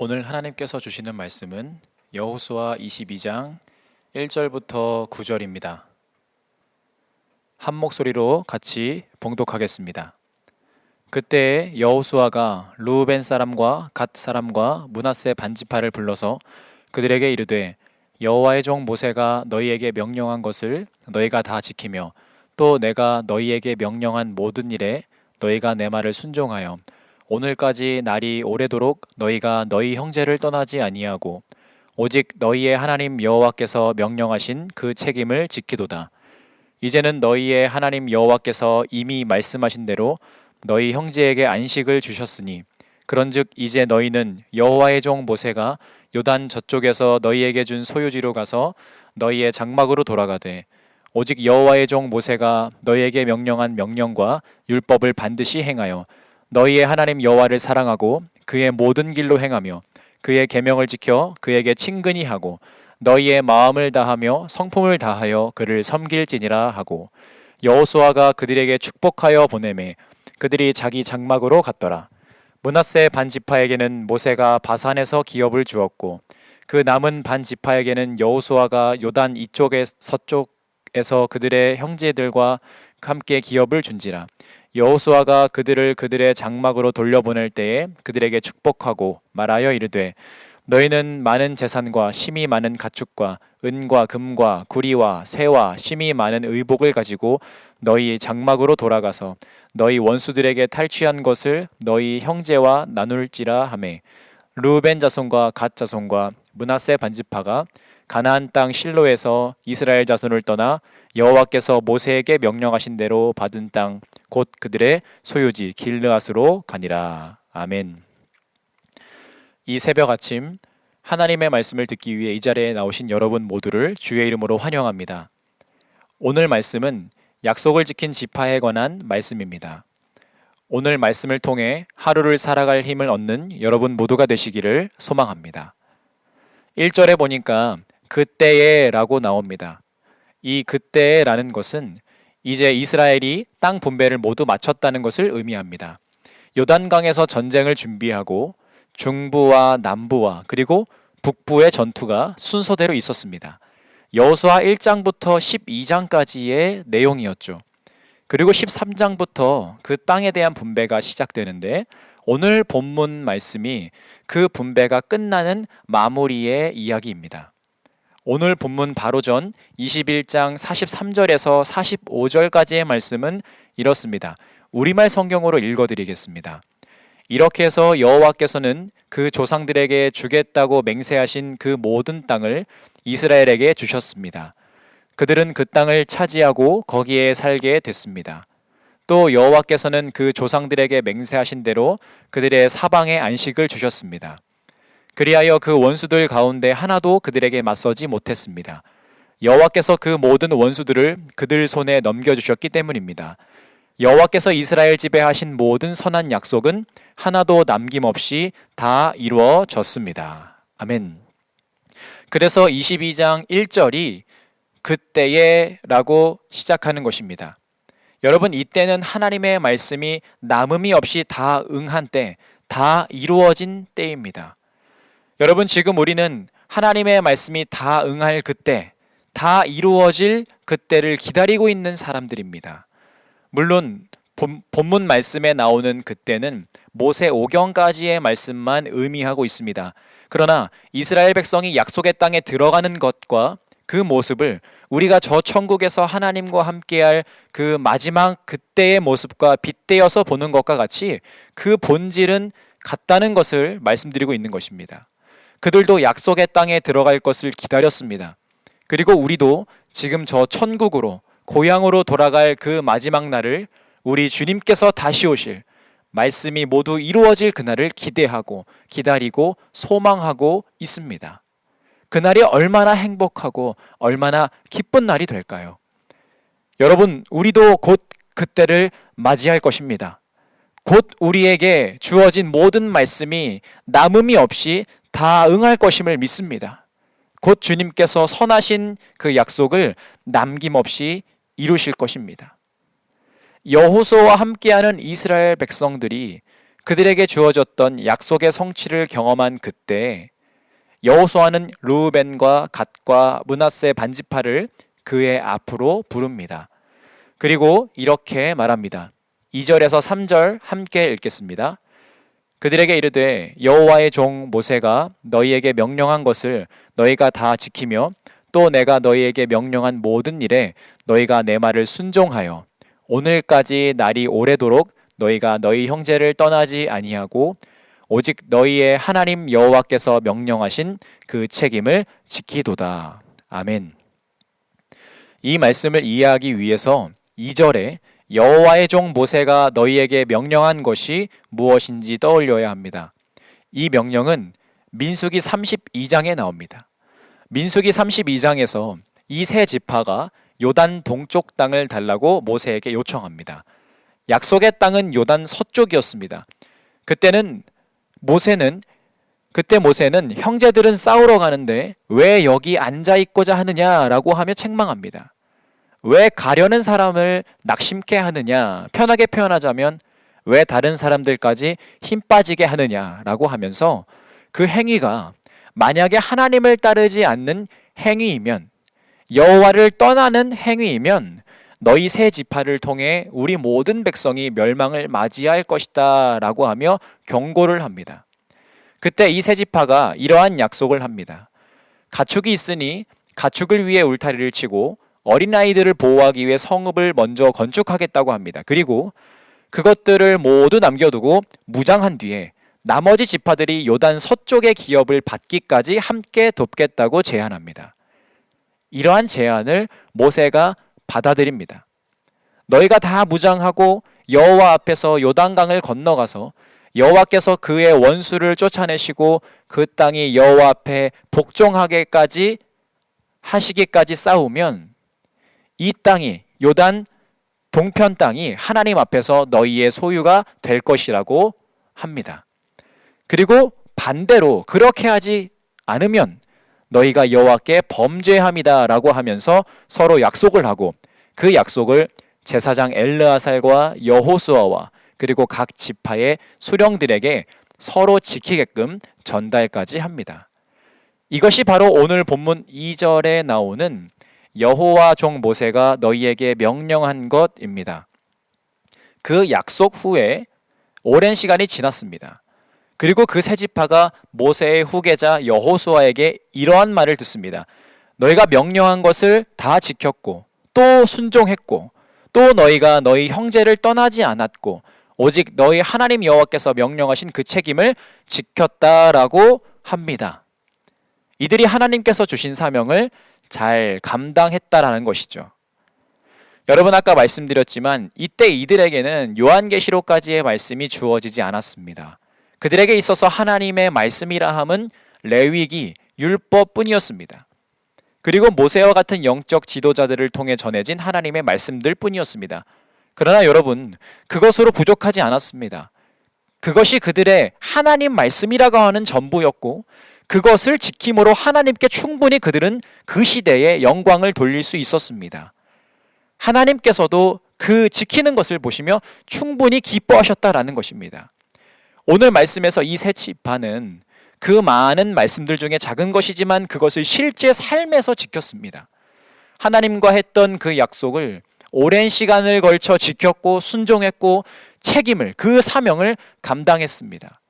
오늘 하나님께서 주시는 말씀은 여호수아 22장 1절부터 9절입니다. 한 목소리로 같이 봉독하겠습니다. 그때 여호수아가 르우벤 사람과 갓 사람과 므낫세 반지파를 불러서 그들에게 이르되 여호와의 종 모세가 너희에게 명령한 것을 너희가 다 지키며 또 내가 너희에게 명령한 모든 일에 너희가 내 말을 순종하여 오늘까지 날이 오래도록 너희가 너희 형제를 떠나지 아니하고 오직 너희의 하나님 여호와께서 명령하신 그 책임을 지키도다. 이제는 너희의 하나님 여호와께서 이미 말씀하신 대로 너희 형제에게 안식을 주셨으니 그런즉 이제 너희는 여호와의 종 모세가 요단 저쪽에서 너희에게 준 소유지로 가서 너희의 장막으로 돌아가되 오직 여호와의 종 모세가 너희에게 명령한 명령과 율법을 반드시 행하여 너희의 하나님 여호와를 사랑하고 그의 모든 길로 행하며 그의 계명을 지켜 그에게 친근히 하고 너희의 마음을 다하며 성품을 다하여 그를 섬길지니라 하고 여호수아가 그들에게 축복하여 보내매 그들이 자기 장막으로 갔더라. 므낫세 반 지파에게는 모세가 바산에서 기업을 주었고 그 남은 반 지파에게는 여호수아가 요단 이쪽에 서쪽에서 그들의 형제들과 함께 기업을 준지라. 여호수아가 그들을 그들의 장막으로 돌려보낼 때에 그들에게 축복하고 말하여 이르되 너희는 많은 재산과 심이 많은 가축과 은과 금과 구리와 새와 심이 많은 의복을 가지고 너희 장막으로 돌아가서 너희 원수들에게 탈취한 것을 너희 형제와 나눌지라 하매 르우벤 자손과 갓 자손과 므낫세 반지파가 가나안 땅 실로에서 이스라엘 자손을 떠나 여호와께서 모세에게 명령하신 대로 받은 땅 곧 그들의 소유지 길르앗으로 가니라. 아멘. 이 새벽 아침 하나님의 말씀을 듣기 위해 이 자리에 나오신 여러분 모두를 주의 이름으로 환영합니다. 오늘 말씀은 약속을 지킨 지파에 관한 말씀입니다. 오늘 말씀을 통해 하루를 살아갈 힘을 얻는 여러분 모두가 되시기를 소망합니다. 1절에 보니까 그때에 라고 나옵니다. 이 그때에 라는 것은 이제 이스라엘이 땅 분배를 모두 마쳤다는 것을 의미합니다. 요단강에서 전쟁을 준비하고 중부와 남부와 그리고 북부의 전투가 순서대로 있었습니다. 여호수아 1장부터 12장까지의 내용이었죠. 그리고 13장부터 그 땅에 대한 분배가 시작되는데 오늘 본문 말씀이 그 분배가 끝나는 마무리의 이야기입니다. 오늘 본문 바로 전 21장 43절에서 45절까지의 말씀은 이렇습니다. 우리말 성경으로 읽어드리겠습니다. 이렇게 해서 여호와께서는 그 조상들에게 주겠다고 맹세하신 그 모든 땅을 이스라엘에게 주셨습니다. 그들은 그 땅을 차지하고 거기에 살게 됐습니다. 또 여호와께서는 그 조상들에게 맹세하신 대로 그들의 사방에 안식을 주셨습니다. 그리하여 그 원수들 가운데 하나도 그들에게 맞서지 못했습니다. 여호와께서 그 모든 원수들을 그들 손에 넘겨주셨기 때문입니다. 여호와께서 이스라엘 집에 하신 모든 선한 약속은 하나도 남김없이 다 이루어졌습니다. 아멘. 그래서 22장 1절이 그때에 라고 시작하는 것입니다. 여러분, 이때는 하나님의 말씀이 남음이 없이 다 응한 때, 다 이루어진 때입니다. 여러분, 지금 우리는 하나님의 말씀이 다 응할 그때, 다 이루어질 그때를 기다리고 있는 사람들입니다. 물론 본문 말씀에 나오는 그때는 모세 오경까지의 말씀만 의미하고 있습니다. 그러나 이스라엘 백성이 약속의 땅에 들어가는 것과 그 모습을 우리가 저 천국에서 하나님과 함께할 그 마지막 그때의 모습과 빗대어서 보는 것과 같이 그 본질은 같다는 것을 말씀드리고 있는 것입니다. 그들도 약속의 땅에 들어갈 것을 기다렸습니다. 그리고 우리도 지금 저 천국으로 고향으로 돌아갈 그 마지막 날을 우리 주님께서 다시 오실 말씀이 모두 이루어질 그날을 기대하고 기다리고 소망하고 있습니다. 그날이 얼마나 행복하고 얼마나 기쁜 날이 될까요? 여러분, 우리도 곧 그때를 맞이할 것입니다. 곧 우리에게 주어진 모든 말씀이 남음이 없이 다 응할 것임을 믿습니다. 곧 주님께서 선하신 그 약속을 남김없이 이루실 것입니다. 여호수아와 함께하는 이스라엘 백성들이 그들에게 주어졌던 약속의 성취를 경험한 그때 여호수아는 르우벤과 갓과 므낫세 반지파를 그의 앞으로 부릅니다. 그리고 이렇게 말합니다. 2절에서 3절 함께 읽겠습니다. 그들에게 이르되 여호와의 종 모세가 너희에게 명령한 것을 너희가 다 지키며 또 내가 너희에게 명령한 모든 일에 너희가 내 말을 순종하여 오늘까지 날이 오래도록 너희가 너희 형제를 떠나지 아니하고 오직 너희의 하나님 여호와께서 명령하신 그 책임을 지키도다. 아멘. 이 말씀을 이해하기 위해서 2절에 여호와의 종 모세가 너희에게 명령한 것이 무엇인지 떠올려야 합니다. 이 명령은 민수기 32장에 나옵니다. 민수기 32장에서 이 세 지파가 요단 동쪽 땅을 달라고 모세에게 요청합니다. 약속의 땅은 요단 서쪽이었습니다. 그때 모세는 형제들은 싸우러 가는데 왜 여기 앉아 있고자 하느냐라고 하며 책망합니다. 왜 가려는 사람을 낙심케 하느냐, 편하게 표현하자면 왜 다른 사람들까지 힘 빠지게 하느냐라고 하면서 그 행위가 만약에 하나님을 따르지 않는 행위이면, 여호와를 떠나는 행위이면 너희 세 지파를 통해 우리 모든 백성이 멸망을 맞이할 것이다 라고 하며 경고를 합니다. 그때 이 세 지파가 이러한 약속을 합니다. 가축이 있으니 가축을 위해 울타리를 치고 어린아이들을 보호하기 위해 성읍을 먼저 건축하겠다고 합니다. 그리고 그것들을 모두 남겨두고 무장한 뒤에 나머지 지파들이 요단 서쪽의 기업을 받기까지 함께 돕겠다고 제안합니다. 이러한 제안을 모세가 받아들입니다. 너희가 다 무장하고 여호와 앞에서 요단강을 건너가서 여호와께서 그의 원수를 쫓아내시고 그 땅이 여호와 앞에 복종하게까지 하시기까지 싸우면 이 땅이, 요단 동편 땅이 하나님 앞에서 너희의 소유가 될 것이라고 합니다. 그리고 반대로 그렇게 하지 않으면 너희가 여호와께 범죄함이다 라고 하면서 서로 약속을 하고 그 약속을 제사장 엘르아살과 여호수아와 그리고 각 지파의 수령들에게 서로 지키게끔 전달까지 합니다. 이것이 바로 오늘 본문 2절에 나오는 여호와 종 모세가 너희에게 명령한 것입니다. 그 약속 후에 오랜 시간이 지났습니다. 그리고 그 세 지파가 모세의 후계자 여호수아에게 이러한 말을 듣습니다. 너희가 명령한 것을 다 지켰고 또 순종했고 또 너희가 너희 형제를 떠나지 않았고 오직 너희 하나님 여호와께서 명령하신 그 책임을 지켰다라고 합니다. 이들이 하나님께서 주신 사명을 잘 감당했다라는 것이죠. 여러분, 아까 말씀드렸지만 이때 이들에게는 요한계시록까지의 말씀이 주어지지 않았습니다. 그들에게 있어서 하나님의 말씀이라 함은 레위기, 율법뿐이었습니다. 그리고 모세와 같은 영적 지도자들을 통해 전해진 하나님의 말씀들 뿐이었습니다. 그러나 여러분, 그것으로 부족하지 않았습니다. 그것이 그들의 하나님 말씀이라고 하는 전부였고 그것을 지킴으로 하나님께 충분히 그들은 그 시대에 영광을 돌릴 수 있었습니다. 하나님께서도 그 지키는 것을 보시며 충분히 기뻐하셨다라는 것입니다. 오늘 말씀에서 이 세 지파는 그 많은 말씀들 중에 작은 것이지만 그것을 실제 삶에서 지켰습니다. 하나님과 했던 그 약속을 오랜 시간을 걸쳐 지켰고 순종했고 책임을, 그 사명을 감당했습니다.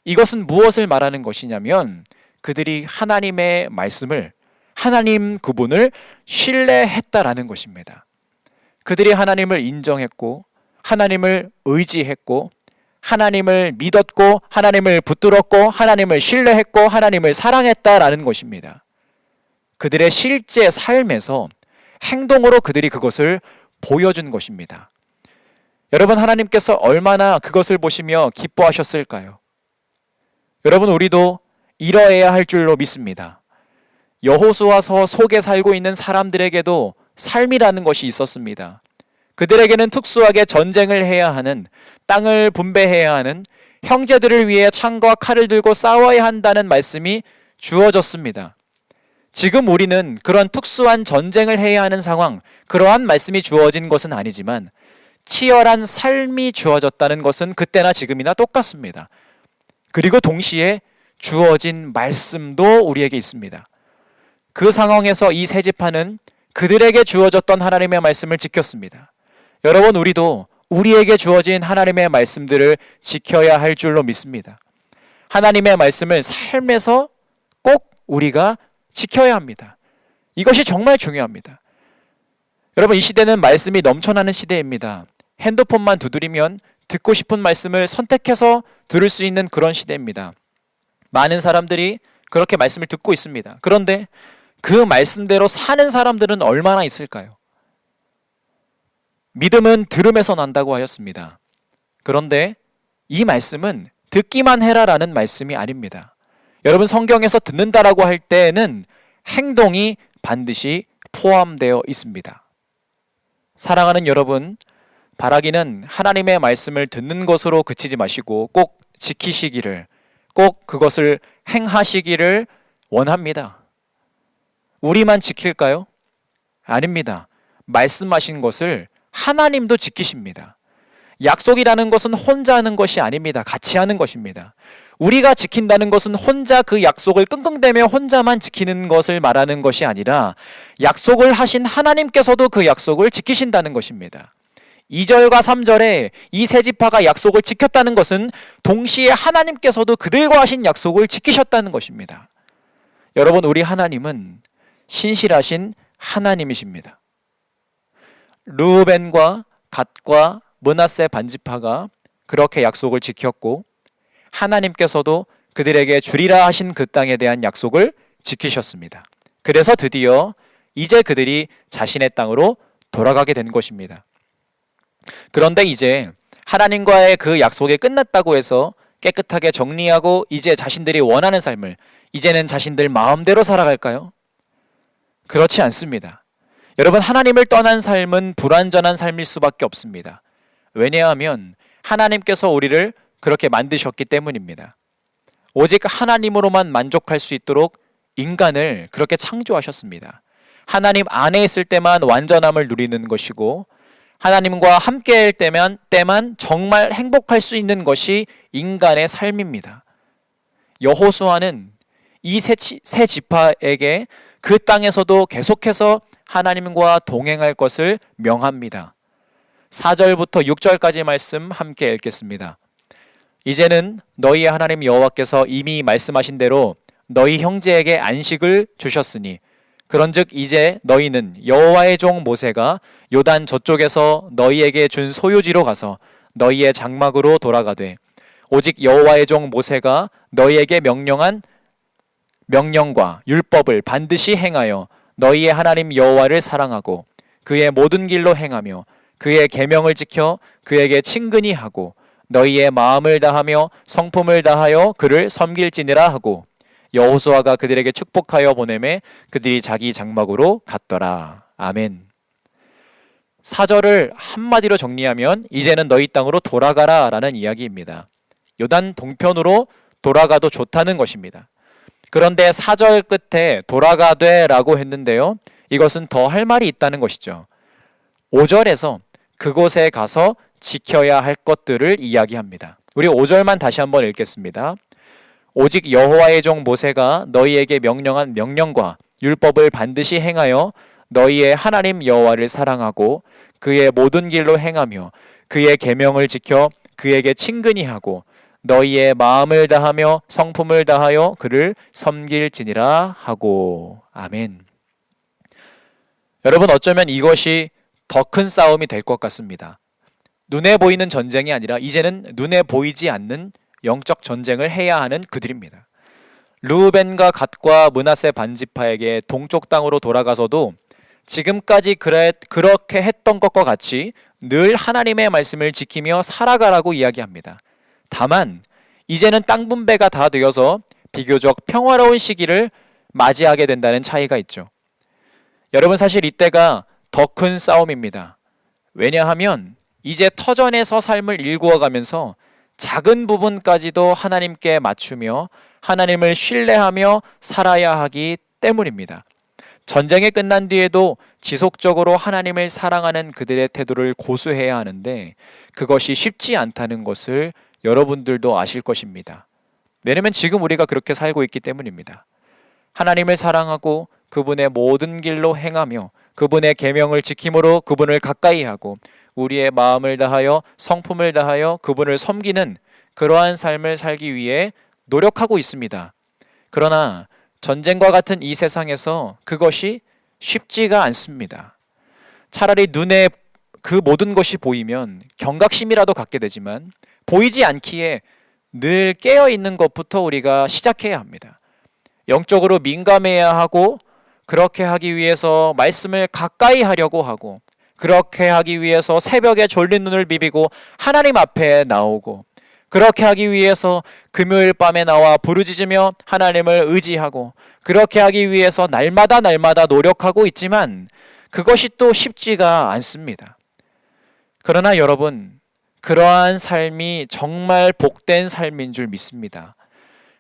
이것은 무엇을 말하는 것이냐면 그들이 하나님의 말씀을, 하나님 그분을 신뢰했다라는 것입니다. 그들이 하나님을 인정했고 하나님을 의지했고 하나님을 믿었고 하나님을 붙들었고 하나님을 신뢰했고 하나님을 사랑했다라는 것입니다. 그들의 실제 삶에서 행동으로 그들이 그것을 보여준 것입니다. 여러분, 하나님께서 얼마나 그것을 보시며 기뻐하셨을까요? 여러분, 우리도 이러해야 할 줄로 믿습니다. 여호수아서 속에 살고 있는 사람들에게도 삶이라는 것이 있었습니다. 그들에게는 특수하게 전쟁을 해야 하는, 땅을 분배해야 하는, 형제들을 위해 창과 칼을 들고 싸워야 한다는 말씀이 주어졌습니다. 지금 우리는 그런 특수한 전쟁을 해야 하는 상황, 그러한 말씀이 주어진 것은 아니지만 치열한 삶이 주어졌다는 것은 그때나 지금이나 똑같습니다. 그리고 동시에 주어진 말씀도 우리에게 있습니다. 그 상황에서 이 세 지파는 그들에게 주어졌던 하나님의 말씀을 지켰습니다. 여러분, 우리도 우리에게 주어진 하나님의 말씀들을 지켜야 할 줄로 믿습니다. 하나님의 말씀을 삶에서 꼭 우리가 지켜야 합니다. 이것이 정말 중요합니다. 여러분, 이 시대는 말씀이 넘쳐나는 시대입니다. 핸드폰만 두드리면 듣고 싶은 말씀을 선택해서 들을 수 있는 그런 시대입니다. 많은 사람들이 그렇게 말씀을 듣고 있습니다. 그런데 그 말씀대로 사는 사람들은 얼마나 있을까요? 믿음은 들음에서 난다고 하였습니다. 그런데 이 말씀은 듣기만 해라라는 말씀이 아닙니다. 여러분, 성경에서 듣는다라고 할 때에는 행동이 반드시 포함되어 있습니다. 사랑하는 여러분, 바라기는 하나님의 말씀을 듣는 것으로 그치지 마시고 꼭 지키시기를, 꼭 그것을 행하시기를 원합니다. 우리만 지킬까요? 아닙니다. 말씀하신 것을 하나님도 지키십니다. 약속이라는 것은 혼자 하는 것이 아닙니다. 같이 하는 것입니다. 우리가 지킨다는 것은 혼자 그 약속을 끙끙대며 혼자만 지키는 것을 말하는 것이 아니라 약속을 하신 하나님께서도 그 약속을 지키신다는 것입니다. 2절과 3절에 이 세 지파가 약속을 지켰다는 것은 동시에 하나님께서도 그들과 하신 약속을 지키셨다는 것입니다. 여러분, 우리 하나님은 신실하신 하나님이십니다. 르우벤과 갓과 므낫세 반지파가 그렇게 약속을 지켰고 하나님께서도 그들에게 주리라 하신 그 땅에 대한 약속을 지키셨습니다. 그래서 드디어 이제 그들이 자신의 땅으로 돌아가게 된 것입니다. 그런데 이제 하나님과의 그 약속이 끝났다고 해서 깨끗하게 정리하고 이제 자신들이 원하는 삶을 이제는 자신들 마음대로 살아갈까요? 그렇지 않습니다. 여러분, 하나님을 떠난 삶은 불완전한 삶일 수밖에 없습니다. 왜냐하면 하나님께서 우리를 그렇게 만드셨기 때문입니다. 오직 하나님으로만 만족할 수 있도록 인간을 그렇게 창조하셨습니다. 하나님 안에 있을 때만 완전함을 누리는 것이고 하나님과 함께할 때만 정말 행복할 수 있는 것이 인간의 삶입니다. 여호수아는 이 세 지파에게 그 땅에서도 계속해서 하나님과 동행할 것을 명합니다. 4절부터 6절까지 말씀 함께 읽겠습니다. 이제는 너희의 하나님 여호와께서 이미 말씀하신 대로 너희 형제에게 안식을 주셨으니 그런즉 이제 너희는 여호와의 종 모세가 요단 저쪽에서 너희에게 준 소유지로 가서 너희의 장막으로 돌아가되 오직 여호와의 종 모세가 너희에게 명령한 명령과 율법을 반드시 행하여 너희의 하나님 여호와를 사랑하고 그의 모든 길로 행하며 그의 계명을 지켜 그에게 친근히 하고 너희의 마음을 다하며 성품을 다하여 그를 섬길지니라 하고 여호수아가 그들에게 축복하여 보내매 그들이 자기 장막으로 갔더라. 아멘. 4절을 한마디로 정리하면 이제는 너희 땅으로 돌아가라 라는 이야기입니다. 요단 동편으로 돌아가도 좋다는 것입니다. 그런데 4절 끝에 돌아가되 라고 했는데요, 이것은 더 할 말이 있다는 것이죠. 5절에서 그곳에 가서 지켜야 할 것들을 이야기합니다. 우리 5절만 다시 한번 읽겠습니다. 오직 여호와의 종 모세가 너희에게 명령한 명령과 율법을 반드시 행하여 너희의 하나님 여호와를 사랑하고 그의 모든 길로 행하며 그의 계명을 지켜 그에게 친근히 하고 너희의 마음을 다하며 성품을 다하여 그를 섬길지니라 하고. 아멘. 여러분, 어쩌면 이것이 더 큰 싸움이 될 것 같습니다. 눈에 보이는 전쟁이 아니라 이제는 눈에 보이지 않는 영적 전쟁을 해야 하는 그들입니다. 르우벤과 갓과 므낫세 반지파에게 동쪽 땅으로 돌아가서도 지금까지 그렇게 했던 것과 같이 늘 하나님의 말씀을 지키며 살아가라고 이야기합니다. 다만 이제는 땅 분배가 다 되어서 비교적 평화로운 시기를 맞이하게 된다는 차이가 있죠. 여러분, 사실 이때가 더 큰 싸움입니다. 왜냐하면 이제 터전에서 삶을 일구어가면서 작은 부분까지도 하나님께 맞추며 하나님을 신뢰하며 살아야 하기 때문입니다. 전쟁이 끝난 뒤에도 지속적으로 하나님을 사랑하는 그들의 태도를 고수해야 하는데 그것이 쉽지 않다는 것을 여러분들도 아실 것입니다. 왜냐하면 지금 우리가 그렇게 살고 있기 때문입니다. 하나님을 사랑하고 그분의 모든 길로 행하며 그분의 계명을 지킴으로 그분을 가까이 하고 우리의 마음을 다하여 성품을 다하여 그분을 섬기는 그러한 삶을 살기 위해 노력하고 있습니다. 그러나 전쟁과 같은 이 세상에서 그것이 쉽지가 않습니다. 차라리 눈에 그 모든 것이 보이면 경각심이라도 갖게 되지만 보이지 않기에 늘 깨어있는 것부터 우리가 시작해야 합니다. 영적으로 민감해야 하고 그렇게 하기 위해서 말씀을 가까이 하려고 하고 그렇게 하기 위해서 새벽에 졸린 눈을 비비고 하나님 앞에 나오고 그렇게 하기 위해서 금요일 밤에 나와 부르짖으며 하나님을 의지하고 그렇게 하기 위해서 날마다 노력하고 있지만 그것이 또 쉽지가 않습니다. 그러나 여러분, 그러한 삶이 정말 복된 삶인 줄 믿습니다.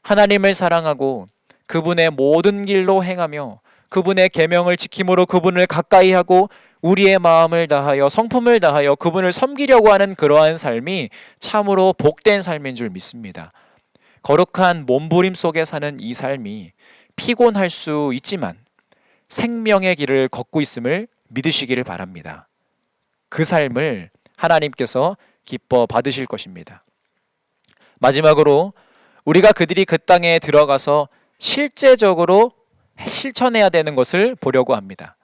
하나님을 사랑하고 그분의 모든 길로 행하며 그분의 계명을 지킴으로 그분을 가까이 하고 우리의 마음을 다하여 성품을 다하여 그분을 섬기려고 하는 그러한 삶이 참으로 복된 삶인 줄 믿습니다. 거룩한 몸부림 속에 사는 이 삶이 피곤할 수 있지만 생명의 길을 걷고 있음을 믿으시기를 바랍니다. 그 삶을 하나님께서 기뻐 받으실 것입니다. 마지막으로 우리가 그들이 그 땅에 들어가서 실제적으로 실천해야 되는 것을 보려고 합니다.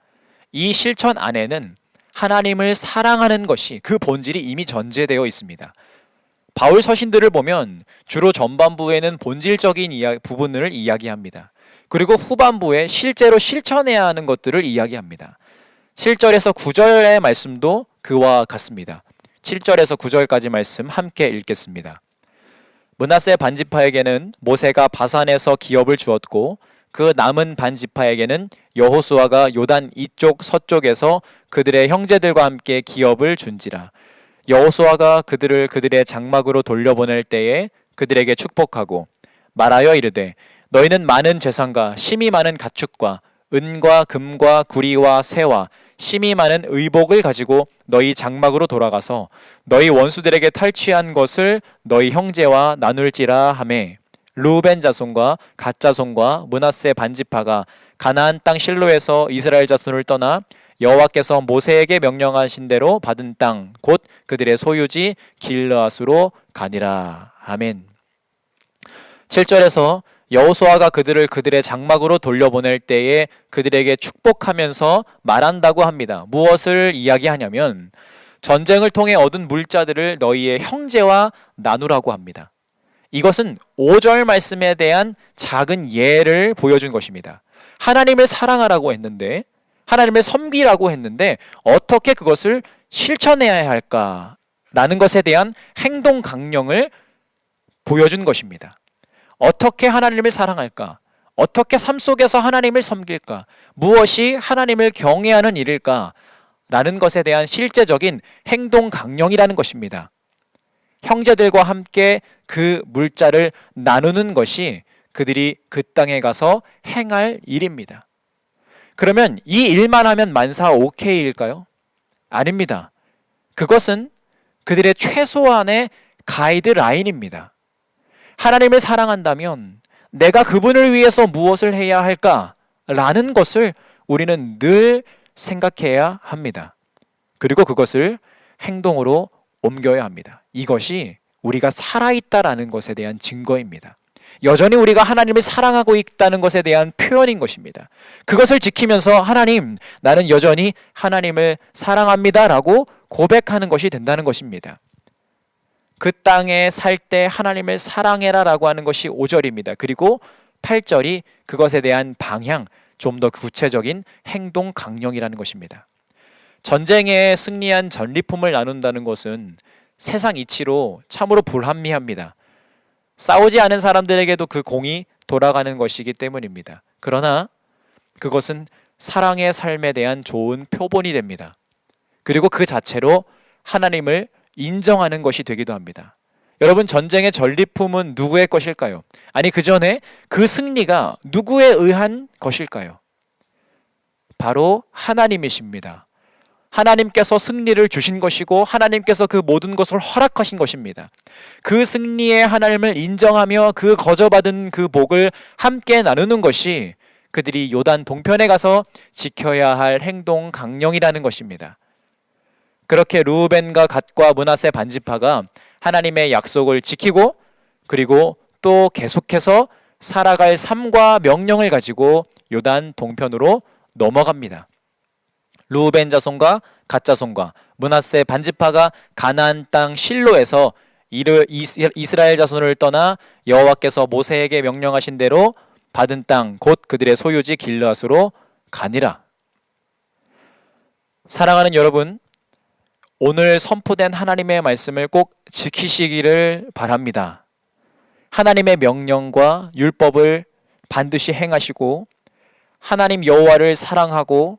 이 실천 안에는 하나님을 사랑하는 것이 그 본질이 이미 전제되어 있습니다. 바울 서신들을 보면 주로 전반부에는 본질적인 부분을 이야기합니다. 그리고 후반부에 실제로 실천해야 하는 것들을 이야기합니다. 7절에서 9절의 말씀도 그와 같습니다. 7절에서 9절까지 말씀 함께 읽겠습니다. 므낫세 반지파에게는 모세가 바산에서 기업을 주었고 그 남은 반지파에게는 여호수아가 요단 이쪽 서쪽에서 그들의 형제들과 함께 기업을 준지라. 여호수아가 그들을 그들의 장막으로 돌려보낼 때에 그들에게 축복하고 말하여 이르되 너희는 많은 재산과 심이 많은 가축과 은과 금과 구리와 새와 심이 많은 의복을 가지고 너희 장막으로 돌아가서 너희 원수들에게 탈취한 것을 너희 형제와 나눌지라 하매 르우벤 자손과 갓 자손과 므낫세 반지파가 가나안 땅 실로에서 이스라엘 자손을 떠나 여호와께서 모세에게 명령하신 대로 받은 땅 곧 그들의 소유지 길르앗으로 가니라. 아멘. 7절에서 여호수아가 그들을 그들의 장막으로 돌려보낼 때에 그들에게 축복하면서 말한다고 합니다. 무엇을 이야기하냐면 전쟁을 통해 얻은 물자들을 너희의 형제와 나누라고 합니다. 이것은 5절 말씀에 대한 작은 예를 보여준 것입니다. 하나님을 사랑하라고 했는데 하나님을 섬기라고 했는데 어떻게 그것을 실천해야 할까라는 것에 대한 행동 강령을 보여준 것입니다. 어떻게 하나님을 사랑할까? 어떻게 삶 속에서 하나님을 섬길까? 무엇이 하나님을 경외하는 일일까? 라는 것에 대한 실제적인 행동 강령이라는 것입니다. 형제들과 함께 그 물자를 나누는 것이 그들이 그 땅에 가서 행할 일입니다. 그러면 이 일만 하면 만사 오케이일까요? 아닙니다. 그것은 그들의 최소한의 가이드라인입니다. 하나님을 사랑한다면 내가 그분을 위해서 무엇을 해야 할까라는 것을 우리는 늘 생각해야 합니다. 그리고 그것을 행동으로 옮겨야 합니다. 이것이 우리가 살아있다라는 것에 대한 증거입니다. 여전히 우리가 하나님을 사랑하고 있다는 것에 대한 표현인 것입니다. 그것을 지키면서 하나님, 나는 여전히 하나님을 사랑합니다라고 고백하는 것이 된다는 것입니다. 그 땅에 살 때 하나님을 사랑해라라고 하는 것이 5절입니다. 그리고 8절이 그것에 대한 방향, 좀 더 구체적인 행동 강령이라는 것입니다. 전쟁에 승리한 전리품을 나눈다는 것은 세상 이치로 참으로 불합리합니다. 싸우지 않은 사람들에게도 그 공이 돌아가는 것이기 때문입니다. 그러나 그것은 사랑의 삶에 대한 좋은 표본이 됩니다. 그리고 그 자체로 하나님을 인정하는 것이 되기도 합니다. 여러분, 전쟁의 전리품은 누구의 것일까요? 아니, 그 전에 그 승리가 누구에 의한 것일까요? 바로 하나님이십니다. 하나님께서 승리를 주신 것이고 하나님께서 그 모든 것을 허락하신 것입니다. 그 승리의 하나님을 인정하며 그 거저받은 그 복을 함께 나누는 것이 그들이 요단 동편에 가서 지켜야 할 행동 강령이라는 것입니다. 그렇게 르우벤과 갓과 므낫세 반지파가 하나님의 약속을 지키고 그리고 또 계속해서 살아갈 삶과 명령을 가지고 요단 동편으로 넘어갑니다. 르우벤 자손과 갓 자손과 므낫세 반지파가 가나안 땅 실로에서 이스라엘 자손을 떠나 여호와께서 모세에게 명령하신 대로 받은 땅 곧 그들의 소유지 길르앗으로 가니라. 사랑하는 여러분, 오늘 선포된 하나님의 말씀을 꼭 지키시기를 바랍니다. 하나님의 명령과 율법을 반드시 행하시고 하나님 여호와를 사랑하고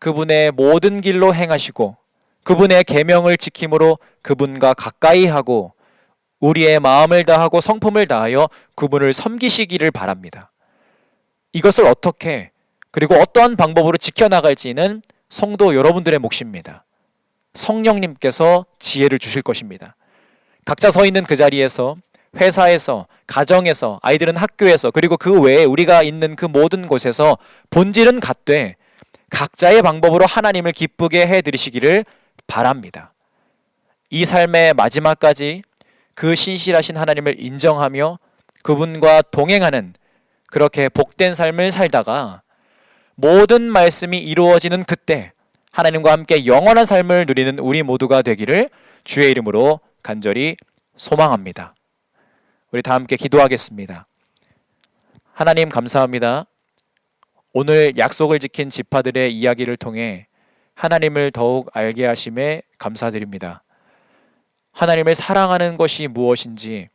그분의 모든 길로 행하시고 그분의 계명을 지킴으로 그분과 가까이 하고 우리의 마음을 다하고 성품을 다하여 그분을 섬기시기를 바랍니다. 이것을 어떻게 그리고 어떠한 방법으로 지켜나갈지는 성도 여러분들의 몫입니다. 성령님께서 지혜를 주실 것입니다. 각자 서 있는 그 자리에서 회사에서 가정에서 아이들은 학교에서 그리고 그 외에 우리가 있는 그 모든 곳에서 본질은 같되 각자의 방법으로 하나님을 기쁘게 해드리시기를 바랍니다. 이 삶의 마지막까지 그 신실하신 하나님을 인정하며 그분과 동행하는 그렇게 복된 삶을 살다가 모든 말씀이 이루어지는 그때 하나님과 함께 영원한 삶을 누리는 우리 모두가 되기를 주의 이름으로 간절히 소망합니다. 우리 다 함께 기도하겠습니다. 하나님 감사합니다. 오늘 약속을 지킨 지파들의 이야기를 통해 하나님을 더욱 알게 하심에 감사드립니다. 하나님을 사랑하는 것이 무엇인지,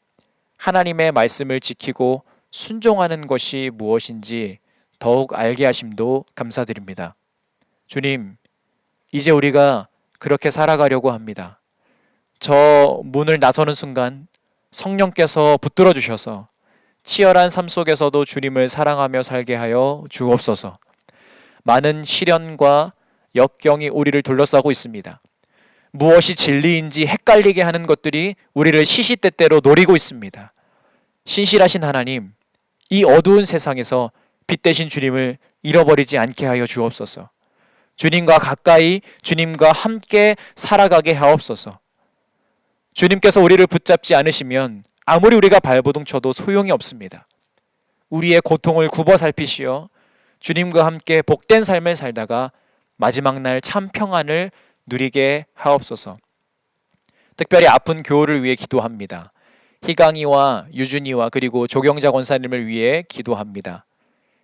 하나님의 말씀을 지키고 순종하는 것이 무엇인지 더욱 알게 하심도 감사드립니다. 주님, 이제 우리가 그렇게 살아가려고 합니다. 저 문을 나서는 순간 성령께서 붙들어 주셔서 치열한 삶 속에서도 주님을 사랑하며 살게 하여 주옵소서. 많은 시련과 역경이 우리를 둘러싸고 있습니다. 무엇이 진리인지 헷갈리게 하는 것들이 우리를 시시때때로 노리고 있습니다. 신실하신 하나님, 이 어두운 세상에서 빛 대신 주님을 잃어버리지 않게 하여 주옵소서. 주님과 가까이 주님과 함께 살아가게 하옵소서. 주님께서 우리를 붙잡지 않으시면 아무리 우리가 발버둥 쳐도 소용이 없습니다. 우리의 고통을 굽어 살피시어 주님과 함께 복된 삶을 살다가 마지막 날 참 평안을 누리게 하옵소서. 특별히 아픈 교우를 위해 기도합니다. 희강이와 유준이와 그리고 조경자 권사님을 위해 기도합니다.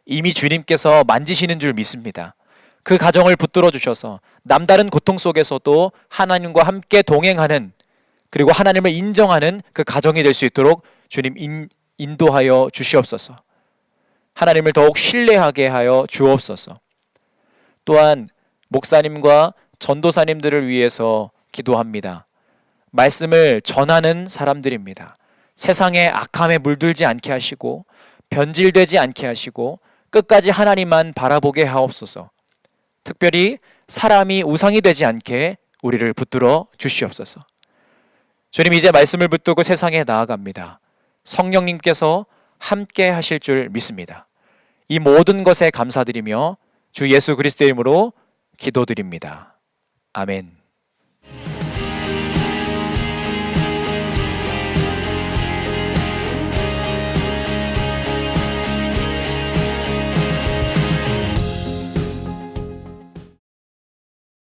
이미 주님께서 만지시는 줄 믿습니다. 그 가정을 붙들어 주셔서 남다른 고통 속에서도 하나님과 함께 동행하는 그리고 하나님을 인정하는 그 가정이 될 수 있도록 주님 인도하여 주시옵소서. 하나님을 더욱 신뢰하게 하여 주옵소서. 또한 목사님과 전도사님들을 위해서 기도합니다. 말씀을 전하는 사람들입니다. 세상의 악함에 물들지 않게 하시고 변질되지 않게 하시고 끝까지 하나님만 바라보게 하옵소서. 특별히 사람이 우상이 되지 않게 우리를 붙들어 주시옵소서. 주님, 이제 말씀을 붙들고 세상에 나아갑니다. 성령님께서 함께 하실 줄 믿습니다. 이 모든 것에 감사드리며 주 예수 그리스도의 이름으로 기도드립니다. 아멘.